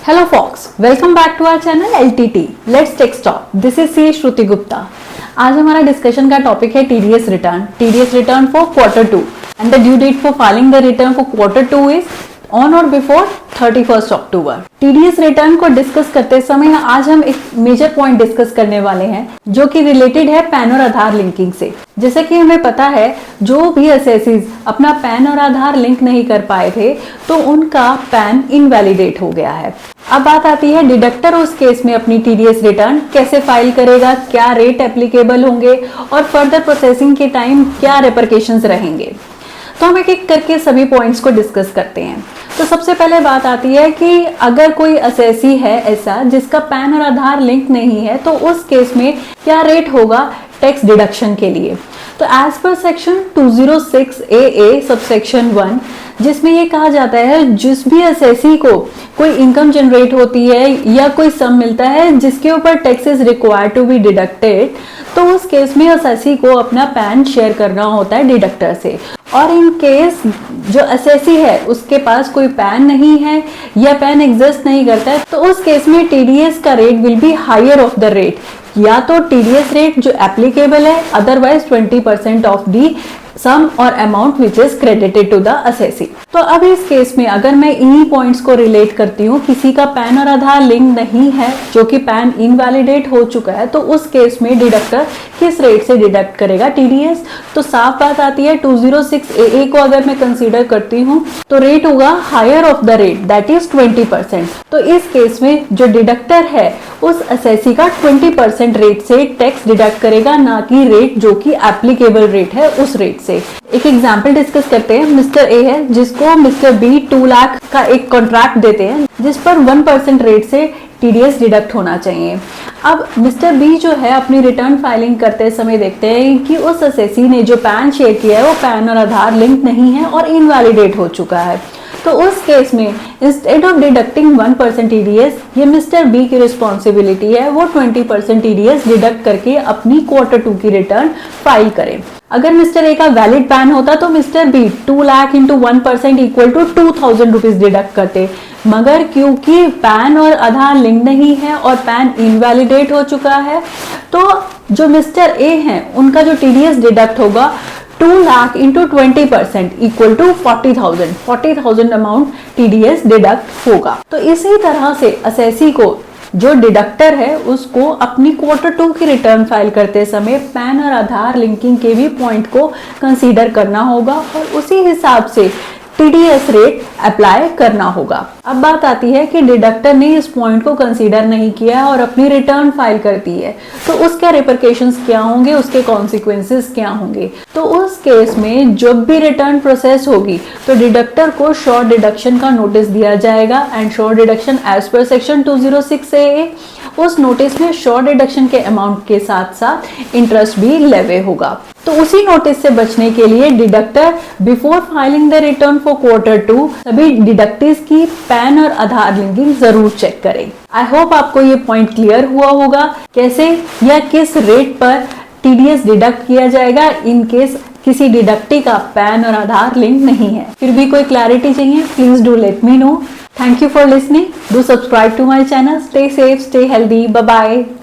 Hello folks, welcome back to our channel LTT. Let's take stock. This is C श्रुति गुप्ता. आज हमारा discussion का topic है TDS return for quarter 2 and the due date for filing the return for quarter 2 is on or before 31st October. TDS return को discuss करते समय आज हम एक मेजर पॉइंट डिस्कस करने वाले हैं जो कि रिलेटेड है पैन और आधार लिंकिंग से। जैसा कि हमें पता है जो भी असेसीज अपना पैन और आधार लिंक नहीं कर पाए थे तो उनका पैन इनवैलिडेट हो गया है। अब बात आती है डिडक्टर उस केस में अपनी टीडीएस रिटर्न कैसे फाइल करेगा, क्या रेट एप्लीकेबल होंगे और फर्दर प्रोसेसिंग के टाइम क्या रिपरकेशंस रहेंगे। तो हम एक एक करके सभी पॉइंट्स को डिस्कस करते हैं। तो सबसे पहले बात आती है कि अगर कोई असेसी है ऐसा जिसका पैन और आधार लिंक नहीं है तो उस केस में क्या रेट होगा टैक्स डिडक्शन के लिए। तो as per section 206 AA subsection 1 जिसमें ये कहा जाता है जिस भी असेसी को कोई इनकम जनरेट होती है या कोई सम मिलता है जिसके ऊपर tax is required to be deducted तो उस केस में असेसी को अपना पैन शेयर करना होता है डिडक्टर से। और इन केस जो असेसी है उसके पास कोई पैन नहीं है या पैन एग्जिस्ट नहीं करता है तो उस केस में टीडीएस का rate will be higher of the rate, या तो टीडीएस रेट जो एप्लीकेबल है otherwise 20% of the sum or amount which is credited to the assessee. तो अब इस केस में अगर मैं इन्हीं पॉइंट्स को रिलेट करती हूँ, किसी का पैन और आधार लिंक नहीं है जो कि पैन इनवैलिडेट हो चुका है तो उस केस में डिडक्टर किस रेट से डिडक्ट करेगा टीडीएस। तो साफ बात आती है 206 AA को अगर मैं कंसीडर करती हूँ तो रेट होगा higher of the rate that is 20%। तो इस केस में जो डिडक्टर है उस असेसी का 20% रेट से टैक्स डिडक्ट करेगा, ना कि रेट जो कि एप्लीकेबल रेट है उस रेट से। एक एग्जाम्पल डिस्कस करते हैं। मिस्टर ए है जिसको मिस्टर बी 2 लाख का एक कॉन्ट्रैक्ट देते हैं जिस पर 1% रेट से टीडीएस डिडक्ट होना चाहिए। अब मिस्टर बी जो है अपनी रिटर्न फाइलिंग करते समय देखते हैं कि उस असेसी ने जो पैन शेयर किया है वो पैन और आधार लिंक नहीं है और इनवैलिडेट हो चुका है। तो उस केस में इंस्टेड ऑफ डिडक्टिंग 1% टीडीएस ये मिस्टर बी की रिस्पॉन्सिबिलिटी है वो 20% टीडीएस डिडक्ट करके अपनी क्वार्टर 2 की रिटर्न फाइल करें। अगर मिस्टर ए का वैलिड पैन होता तो mister B 2 lakh into 1% equal to 2000 rupees deduct करते, मगर क्योंकि पैन और आधार लिंक नहीं है और पैन इनवैलिडेट हो चुका है तो जो मिस्टर ए हैं उनका जो टीडीएस डिडक्ट होगा 2 lakh into 20% equal to 40,000 amount TDS deduct होगा। तो इसी तरह से असेसी को जो डिडक्टर है उसको अपनी क्वार्टर 2 की रिटर्न फाइल करते समय पैन और आधार लिंकिंग के भी पॉइंट को कंसीडर करना होगा और उसी हिसाब से टीडीएस रेट अप्लाई करना होगा। अब बात आती है कि डिडक्टर ने इस पॉइंट को कंसीडर नहीं किया और अपनी रिटर्न फाइल करती है तो उसके रिपरकेशंस क्या होंगे, उसके कॉन्सिक्वेंसेस क्या होंगे। तो उस केस में जब भी रिटर्न प्रोसेस होगी तो डिडक्टर को शॉर्ट डिडक्शन का नोटिस दिया जाएगा and short deduction as per section 206 AA उस नोटिस में शॉर्ट डिडक्शन के अमाउंट के साथ साथ इंटरेस्ट भी लेवे होगा। तो उसी नोटिस से बचने के लिए deductor before filing the return for quarter 2 सभी डिडक्टिव्स की पैन और आधार लिंकिंग जरूर चेक करें। आई होप आपको ये पॉइंट क्लियर हुआ होगा कैसे या किस रेट पर टीडीएस डिडक्ट किया जाएगा इन केस किसी डिडक्टी का पैन और आधार लिंक नहीं है। फिर भी कोई क्लैरिटी चाहिए please do let me know. Thank you for listening. Do subscribe to my channel. Stay safe, stay healthy. Bye bye.